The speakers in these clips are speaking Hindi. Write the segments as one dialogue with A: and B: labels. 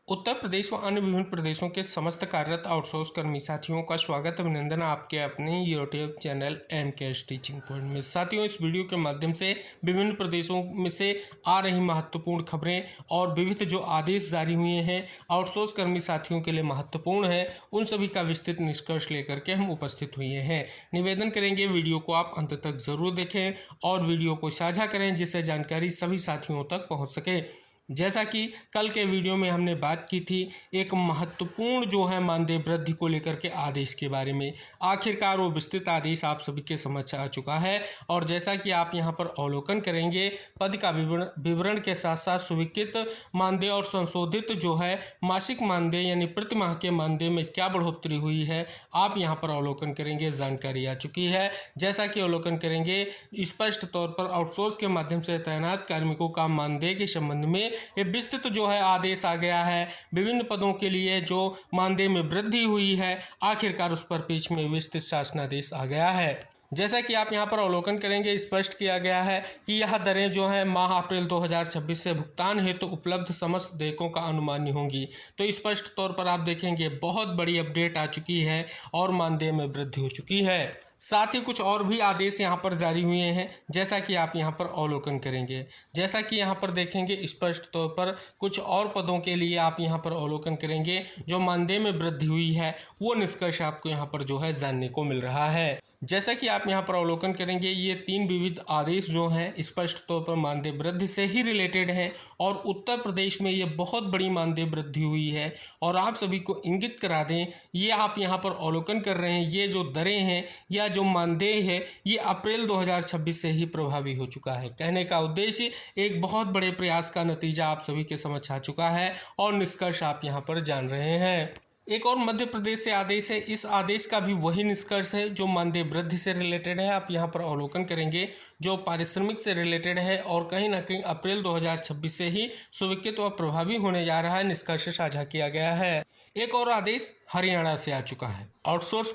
A: उत्तर प्रदेश व अन्य विभिन्न प्रदेशों के समस्त कार्यरत आउटसोर्स कर्मी साथियों का स्वागत अभिनंदन आपके अपने YouTube channel MKS teaching point में। साथियों, इस वीडियो के माध्यम से विभिन्न प्रदेशों में से आ रही महत्वपूर्ण खबरें और विविध जो आदेश जारी हुए हैं आउटसोर्स कर्मी साथियों के लिए महत्वपूर्ण है, उन सभी का विस्तृत निष्कर्ष लेकर के हम उपस्थित हुए हैं। निवेदन करेंगे वीडियो को आप अंत तक जरूर देखें और वीडियो को साझा करें जिससे जानकारी सभी साथियों तक पहुँच सके। जैसा कि कल के वीडियो में हमने बात की थी एक महत्वपूर्ण जो है मानदेय वृद्धि को लेकर के आदेश के बारे में, आखिरकार वो विस्तृत आदेश आप सभी के समझ आ चुका है। और जैसा कि आप यहां पर अवलोकन करेंगे पद का विवरण के साथ साथ स्वीकृत मानदेय और संशोधित जो है मासिक मानदेय यानी प्रति माह के मानदेय में क्या बढ़ोतरी हुई है, आप यहाँ पर अवलोकन करेंगे, जानकारी आ चुकी है। जैसा कि अवलोकन करेंगे स्पष्ट तौर पर आउटसोर्स के माध्यम से तैनात कार्मिकों का मानदेय के संबंध में ये विस्तृत जो है आदेश आ गया है। विभिन्न पदों के लिए जो मानदेय में वृद्धि हुई है आखिरकार उस पर बीच में विस्तृत शासनादेश आ गया है। जैसा कि आप यहां पर अवलोकन करेंगे स्पष्ट किया गया है कि यह दरें जो है माह अप्रैल 2026 से भुगतान हेतु उपलब्ध समस्त देयकों का अनुमान्य होंगी। तो स्पष्ट तौर पर आप देखेंगे बहुत बड़ी अपडेट आ चुकी है और मानदेय में वृद्धि हो चुकी है। साथ ही कुछ और भी आदेश यहाँ पर जारी हुए हैं जैसा कि आप यहाँ पर अवलोकन करेंगे। जैसा कि यहाँ पर देखेंगे स्पष्ट तौर पर कुछ और पदों के लिए आप यहाँ पर अवलोकन करेंगे जो मानदेय में वृद्धि हुई है वो निष्कर्ष आपको यहाँ पर जो है जानने को मिल रहा है। जैसा कि आप यहाँ पर अवलोकन करेंगे ये तीन विविध आदेश जो हैं स्पष्ट तौर पर मानदेय वृद्धि से ही रिलेटेड हैं और उत्तर प्रदेश में ये बहुत बड़ी मानदेय वृद्धि हुई है। और आप सभी को इंगित करा दें, ये आप यहाँ पर अवलोकन कर रहे हैं ये जो दरें हैं या जो मानदेय है ये अप्रैल 2026 से ही प्रभावी हो चुका है। कहने का उद्देश्य एक बहुत बड़े प्रयास का नतीजा आप सभी के समझ आ चुका है और निष्कर्ष आप यहाँ पर जान रहे हैं। एक और मध्य प्रदेश से आदेश है, इस आदेश का भी वही निष्कर्ष है जो मानदेय वृद्धि से रिलेटेड है। आप यहाँ पर अवलोकन करेंगे जो पारिश्रमिक से रिलेटेड है और कहीं ना कहीं अप्रैल 2026 से ही स्वीकृत व प्रभावी होने जा रहा है, निष्कर्ष साझा किया गया है। एक और आदेश हरियाणा से आ चुका है आउटसोर्स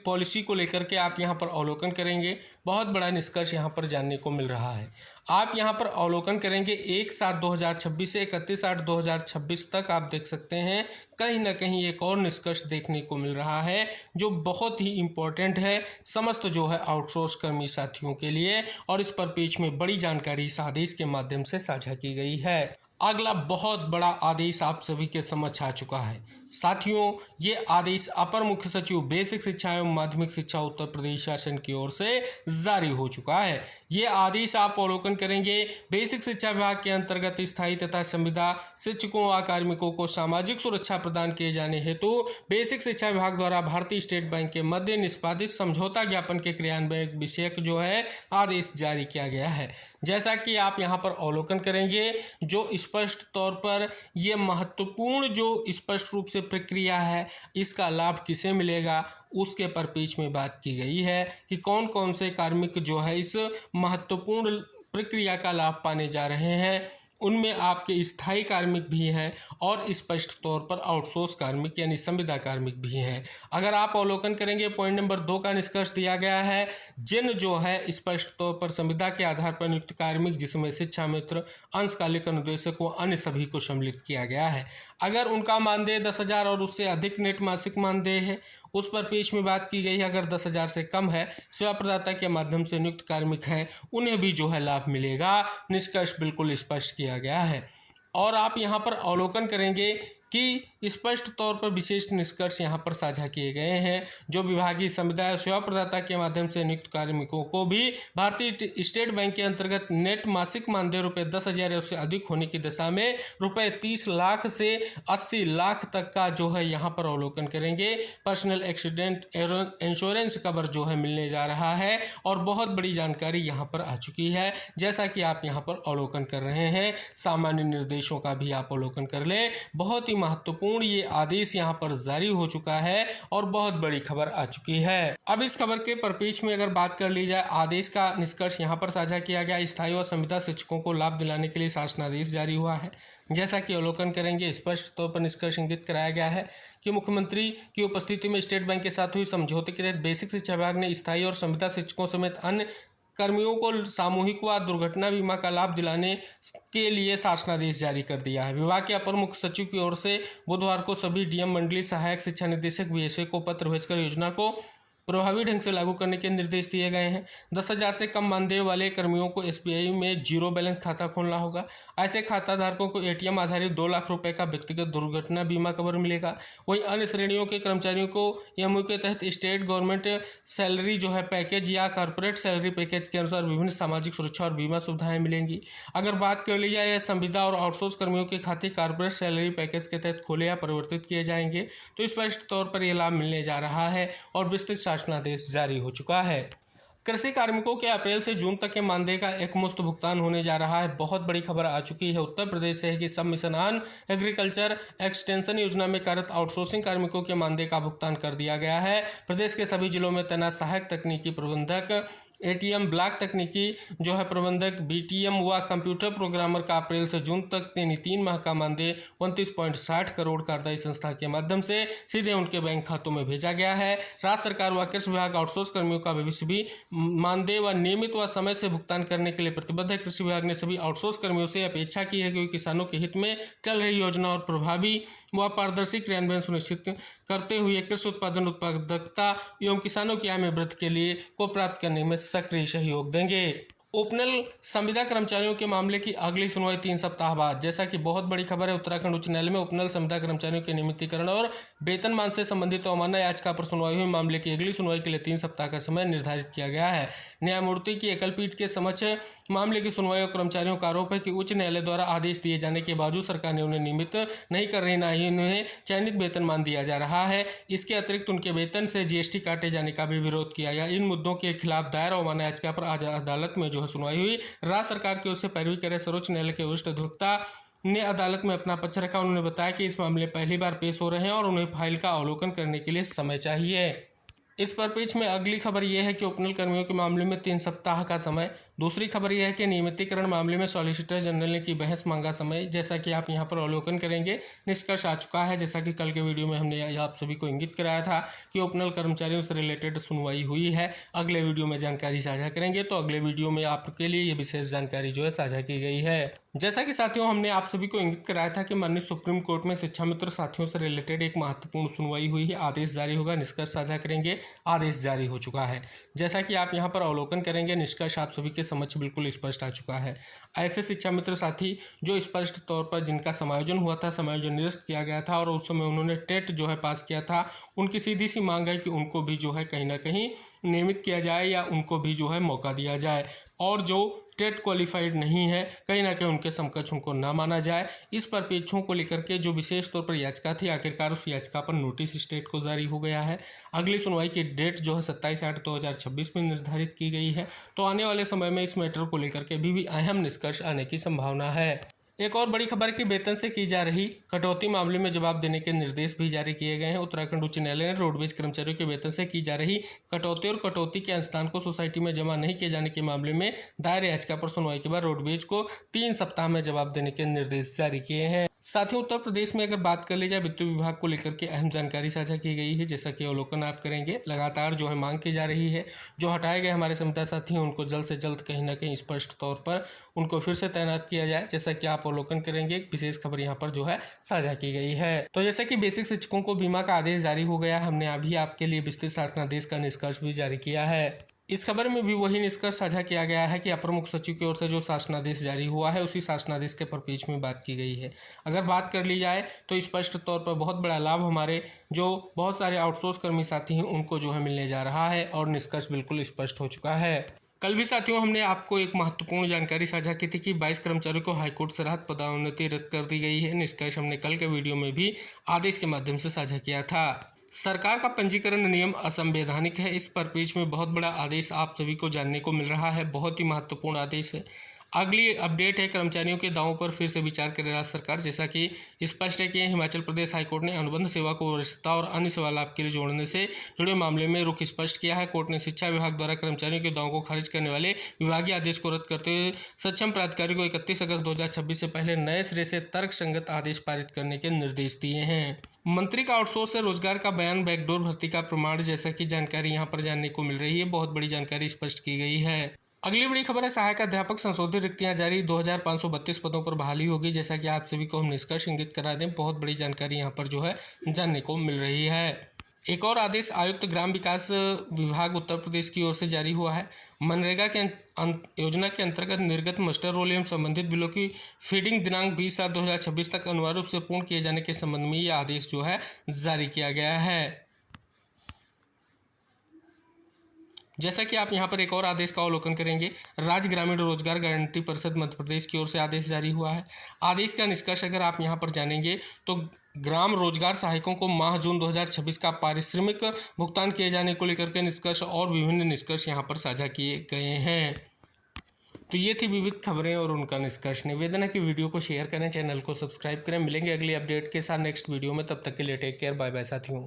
A: पॉलिसी को लेकर के आप यहाँ पर अवलोकन करेंगे, बहुत बड़ा निष्कर्ष यहाँ पर जानने को मिल रहा है। आप यहाँ पर अवलोकन करेंगे 1/7/2026 से 31/8/2026 तक आप देख सकते हैं कहीं ना कहीं एक और निष्कर्ष देखने को मिल रहा है जो बहुत ही इम्पोर्टेंट है समस्त जो है आउटसोर्स कर्मी साथियों के लिए और इस पर पेज में बड़ी जानकारी इस आदेश के माध्यम से साझा की गई है। अगला बहुत बड़ा आदेश आप सभी के समझ आ चुका है साथियों, ये आदेश अपर मुख्य सचिव बेसिक शिक्षा एवं माध्यमिक शिक्षा उत्तर प्रदेश शासन की ओर से जारी हो चुका है। ये आदेश आप अवलोकन करेंगे बेसिक शिक्षा विभाग के अंतर्गत स्थायी तथा संविदा शिक्षकों व कार्मिकों को सामाजिक सुरक्षा प्रदान किए जाने हेतु बेसिक शिक्षा विभाग द्वारा भारतीय स्टेट बैंक के मध्य निष्पादित समझौता ज्ञापन के क्रियान्वयन विषयक जो है आदेश जारी किया गया है। जैसा कि आप यहाँ पर अवलोकन करेंगे जो स्पष्ट तौर पर यह महत्वपूर्ण जो स्पष्ट रूप से प्रक्रिया है इसका लाभ किसे मिलेगा उसके परिपेक्ष में बात की गई है कि कौन कौन से कार्मिक जो है इस महत्वपूर्ण प्रक्रिया का लाभ पाने जा रहे हैं। उनमें आपके स्थायी कार्मिक भी हैं और स्पष्ट तौर पर आउटसोर्स कार्मिक यानी संविदा कार्मिक भी हैं। अगर आप अवलोकन करेंगे पॉइंट नंबर 2 का निष्कर्ष दिया गया है जिन जो है स्पष्ट तौर पर संविदा के आधार पर नियुक्त कार्मिक जिसमें शिक्षा मित्र अंशकालिक अनुदेशक व अन्य सभी को सम्मिलित किया गया है। अगर उनका मानदेय 10,000 और उससे अधिक नेट मासिक मानदेय है उस पर पेज में बात की गई है। अगर 10,000 से कम है सेवा प्रदाता के माध्यम से नियुक्त कार्मिक है उन्हें भी जो है लाभ मिलेगा, निष्कर्ष बिल्कुल स्पष्ट किया गया है। और आप यहाँ पर अवलोकन करेंगे कि स्पष्ट तौर पर विशेष निष्कर्ष यहाँ पर साझा किए गए हैं जो विभागीय संविदा सेवा प्रदाता के माध्यम से नियुक्त कार्मिकों को भी भारतीय स्टेट बैंक के अंतर्गत नेट मासिक मानदेय रुपये 10,000 या उससे अधिक होने की दशा में रुपये 30 लाख से 80 लाख तक का जो है यहाँ पर अवलोकन करेंगे पर्सनल एक्सीडेंट इंश्योरेंस कवर जो है मिलने जा रहा है और बहुत बड़ी जानकारी यहाँ पर आ चुकी है। जैसा कि आप यहाँ पर अवलोकन कर रहे हैं सामान्य निर्देशों का भी आप अवलोकन कर लें, बहुत ही महत्वपूर्ण ये आदेश यहाँ पर जारी हो चुका है और बहुत बड़ी खबर आ चुकी है। अब इस खबर के परिपेक्ष में अगर बात कर ली जाए आदेश का निष्कर्ष यहाँ पर साझा किया गया, स्थायी और संविदा शिक्षकों को लाभ दिलाने के लिए शासनादेश जारी हुआ है। जैसा कि अवलोकन करेंगे स्पष्ट तौर पर निष्कर्ष इंगित कराया गया है कि मुख्यमंत्री की उपस्थिति में स्टेट बैंक के साथ हुई समझौते के तहत बेसिक शिक्षा विभाग ने स्थायी और संविदा शिक्षकों समेत अन्य कर्मियों को सामूहिक व दुर्घटना बीमा का लाभ दिलाने के लिए शासनादेश जारी कर दिया है। विभाग के अपर मुख्य सचिव की ओर से बुधवार को सभी डीएम, मंडलीय सहायक शिक्षा निदेशक, बीएसए को पत्र भेजकर योजना को प्रभावी ढंग से लागू करने के निर्देश दिए गए हैं। 10,000 से कम मानदेय वाले कर्मियों को एसबीआई में जीरो बैलेंस खाता खोलना होगा। ऐसे खाता धारकों को एटीएम आधारित 2 लाख रुपए का व्यक्तिगत दुर्घटना बीमा कवर मिलेगा। वहीं अन्य श्रेणियों के कर्मचारियों को एमओयू के तहत स्टेट गवर्नमेंट सैलरी जो है पैकेज या कॉर्पोरेट सैलरी पैकेज के अनुसार विभिन्न सामाजिक सुरक्षा और बीमा सुविधाएं मिलेंगी। अगर बात कर ली जाए संविदा और आउटसोर्स कर्मियों के खाते कॉर्पोरेट सैलरी पैकेज के तहत खोले या परिवर्तित किए जाएंगे तो स्पष्ट तौर पर यह लाभ मिलने जा रहा है और विस्तृत शासनादेश जारी हो चुका है। कृषि कार्मिकों के अप्रैल से जून तक के मानदेय का एकमुश्त भुगतान होने जा रहा है। बहुत बड़ी खबर आ चुकी है उत्तर प्रदेश से है कि सब मिशन ऑन एग्रीकल्चर एक्सटेंशन योजना में कार्यरत आउटसोर्सिंग कार्मिकों के मानदेय का भुगतान कर दिया गया है। प्रदेश के सभी जिलों में तैनात सहायक तकनीकी प्रबंधक, एटीएम, ब्लॉक तकनीकी जो है प्रबंधक, बीटीएम व कंप्यूटर प्रोग्रामर का अप्रैल से जून तक यानी 3 माह का मानदेय 29.60 करोड़ कार्यदायी संस्था के माध्यम से सीधे उनके बैंक खातों में भेजा गया है। राज्य सरकार व कृषि विभाग आउटसोर्स कर्मियों का भविष्य भी मानदेय व नियमित व समय से भुगतान करने के लिए प्रतिबद्ध है। कृषि विभाग ने सभी आउटसोर्स कर्मियों से अपेक्षा की है कि किसानों के हित में चल रही योजना और प्रभावी व पारदर्शी क्रियान्वयन सुनिश्चित करते हुए कृषि उत्पादन उत्पादकता एवं किसानों की आय में वृद्धि के लिए को प्राप्त करने में सक्रिय सहयोग देंगे। ओपनल संविदा कर्मचारियों के मामले की अगली सुनवाई 3 सप्ताह बाद। जैसा कि बहुत बड़ी खबर है, उत्तराखंड उच्च न्यायालय में ओपनल संविदा कर्मचारियों के नियमितीकरण और वेतनमान से संबंधित अवमानना याचिका पर सुनवाई हुई मामले की अगली सुनवाई के लिए 3 सप्ताह का समय निर्धारित किया गया है। न्यायमूर्ति की एकल पीठ के समक्ष मामले की सुनवाई और कर्मचारियों का आरोप है कि उच्च न्यायालय द्वारा आदेश दिए जाने के बावजूद सरकार ने उन्हें नियमित नहीं कर रही, ना ही उन्हें चयनित वेतनमान दिया जा रहा है। इसके अतिरिक्त उनके वेतन से जीएसटी काटे जाने का भी विरोध किया गया। इन मुद्दों के खिलाफ दायर अवमानना याचिका पर आज अदालत में जो है सुनवाई हुई। राज्य सरकार की ओर से पैरवी करे सर्वोच्च न्यायालय के वरिष्ठ अधिवक्ता ने अदालत में अपना पक्ष रखा। उन्होंने बताया कि इस मामले पहली बार पेश हो रहे हैं और उन्हें फाइल का अवलोकन करने के लिए समय चाहिए। इस परिप्रेक्ष्य में अगली खबर यह है कि ओपनल कर्मियों के मामले में 3 सप्ताह का समय। दूसरी खबर यह है कि नियमितीकरण मामले में सॉलिसिटर जनरल ने की बहस मांगा समय। जैसा कि आप यहां पर अवलोकन करेंगे, निष्कर्ष आ चुका है। जैसा कि कल के वीडियो में हमने आप सभी को इंगित कराया था कि ओपनल कर्मचारियों से रिलेटेड सुनवाई हुई है। अगले वीडियो में जानकारी साझा करेंगे, तो अगले वीडियो में आपके लिए ये विशेष जानकारी जो है साझा की गई है। जैसा कि साथियों हमने आप सभी को इंगित कराया था कि माननीय सुप्रीम कोर्ट में शिक्षा मित्र साथियों से रिलेटेड एक महत्वपूर्ण सुनवाई हुई है। आदेश जारी होगा, निष्कर्ष साझा करेंगे। आदेश जारी हो चुका है। जैसा कि आप यहां पर अवलोकन करेंगे, निष्कर्ष आप सभी के समक्ष बिल्कुल स्पष्ट आ चुका है। ऐसे शिक्षा मित्र साथी जो स्पष्ट तौर पर जिनका समायोजन हुआ था, समायोजन निरस्त किया गया था और उस समय उन्होंने टेट जो है पास किया था, उनकी सीधी सी मांग है कि उनको भी जो है कहीं ना कहीं नियमित किया जाए या उनको भी जो है मौका दिया जाए, और जो टेट क्वालिफाइड नहीं है कहीं ना कहीं उनके समकक्ष उनको ना माना जाए। इस परिप्रेक्ष्यों को लेकर के जो विशेष तौर पर याचिका थी, आखिरकार उस याचिका पर नोटिस स्टेट को जारी हो गया है। अगली सुनवाई की डेट जो है 27/8/2026 में निर्धारित की गई है। तो आने वाले समय में इस मैटर को लेकर के भी अहम निष्कर्ष आने की संभावना है। एक और बड़ी खबर की वेतन से की जा रही कटौती मामले में जवाब देने के निर्देश भी जारी किए गए हैं। उत्तराखंड उच्च न्यायालय ने रोडवेज कर्मचारियों के वेतन से की जा रही कटौती और कटौती के अंशदान को सोसाइटी में जमा नहीं किए जाने के मामले में दायर याचिका पर सुनवाई के बाद रोडवेज को 3 सप्ताह में जवाब देने के निर्देश जारी किए हैं। साथियों, उत्तर प्रदेश में अगर बात कर ली जाए, विद्युत विभाग को लेकर के अहम जानकारी साझा की गई है। जैसा कि अवलोकन आप करेंगे, लगातार जो है मांग की जा रही है। जो हटाए गए हमारे संविदा साथी हैं उनको जल्द से जल्द कहीं ना कहीं स्पष्ट तौर पर उनको फिर से तैनात किया जाए। जैसा कि आप अवलोकन करेंगे, एक विशेष खबर यहाँ पर जो है साझा की गई है। तो जैसे कि बेसिक शिक्षकों को बीमा का आदेश जारी हो गया, हमने अभी आपके लिए विस्तृत शासनादेश का निष्कर्ष भी जारी किया है। इस खबर में भी वही निष्कर्ष साझा किया गया है कि अपर मुख्य सचिव की ओर से जो शासनादेश जारी हुआ है, उसी शासनादेश के परिप्रेक्ष्य में बात की गई है। अगर बात कर ली जाए तो स्पष्ट तौर पर बहुत बड़ा लाभ हमारे जो बहुत सारे आउटसोर्स कर्मी साथी हैं उनको जो है मिलने जा रहा है और निष्कर्ष बिल्कुल स्पष्ट हो चुका है। कल भी साथियों हमने आपको एक महत्वपूर्ण जानकारी साझा की थी कि 22 कर्मचारियों को हाईकोर्ट से राहत पदोन्नति रद्द कर दी गई है। निष्कर्ष हमने कल के वीडियो में भी आदेश के माध्यम से साझा किया था। सरकार का पंजीकरण नियम असंवैधानिक है। इस परिप्रेक्ष्य में बहुत बड़ा आदेश आप सभी को जानने को मिल रहा है। बहुत ही महत्वपूर्ण आदेश है। अगली अपडेट है, कर्मचारियों के दावों पर फिर से विचार करे राज्य सरकार। जैसा कि स्पष्ट है कि हिमाचल प्रदेश हाईकोर्ट ने अनुबंध सेवा को वरिष्ठता और अन्य सेवा लाभ के लिए जोड़ने से जुड़े मामले में रुख स्पष्ट किया है। कोर्ट ने शिक्षा विभाग द्वारा कर्मचारियों के दावों को खारिज करने वाले विभागीय आदेश को रद्द करते हुए सक्षम प्राधिकारी को 31 अगस्त 2026 से पहले नए सिरे से तर्कसंगत आदेश पारित करने के निर्देश दिए हैं। मंत्री का आउटसोर्स से रोजगार का बयान, बैकडोर भर्ती का प्रमाण, जैसा कि जानकारी यहाँ पर जानने को मिल रही है। बहुत बड़ी जानकारी स्पष्ट की गई है। अगली बड़ी खबर है, सहायक अध्यापक संशोधित रिक्तियां जारी, 2532 पदों पर बहाली होगी। जैसा कि आप सभी को हम निष्कर्ष इंगित करा दें, बहुत बड़ी जानकारी यहाँ पर जो है जानने को मिल रही है। एक और आदेश आयुक्त ग्राम विकास विभाग उत्तर प्रदेश की ओर से जारी हुआ है। मनरेगा के योजना के अंतर्गत निर्गत मास्टर रोल एवं संबंधित बिलों की फीडिंग दिनांक 20/7/2026 तक अनिवार्य रूप से पूर्ण किए जाने के संबंध में यह आदेश जो है जारी किया गया है। जैसा कि आप यहाँ पर एक और आदेश का अवलोकन करेंगे, राज्य ग्रामीण रोजगार गारंटी परिषद मध्य प्रदेश की ओर से आदेश जारी हुआ है। आदेश का निष्कर्ष अगर आप यहाँ पर जानेंगे तो ग्राम रोजगार सहायकों को माह जून 2026 का पारिश्रमिक भुगतान किए जाने को लेकर के निष्कर्ष और विभिन्न निष्कर्ष यहाँ पर साझा किए गए हैं। तो ये थी विविध खबरें और उनका निष्कर्ष। निवेदन है कि वीडियो को शेयर करें, चैनल को सब्सक्राइब करें। मिलेंगे अगली अपडेट के साथ नेक्स्ट वीडियो में, तब तक के लिए टेक केयर, बाय बाय साथियों।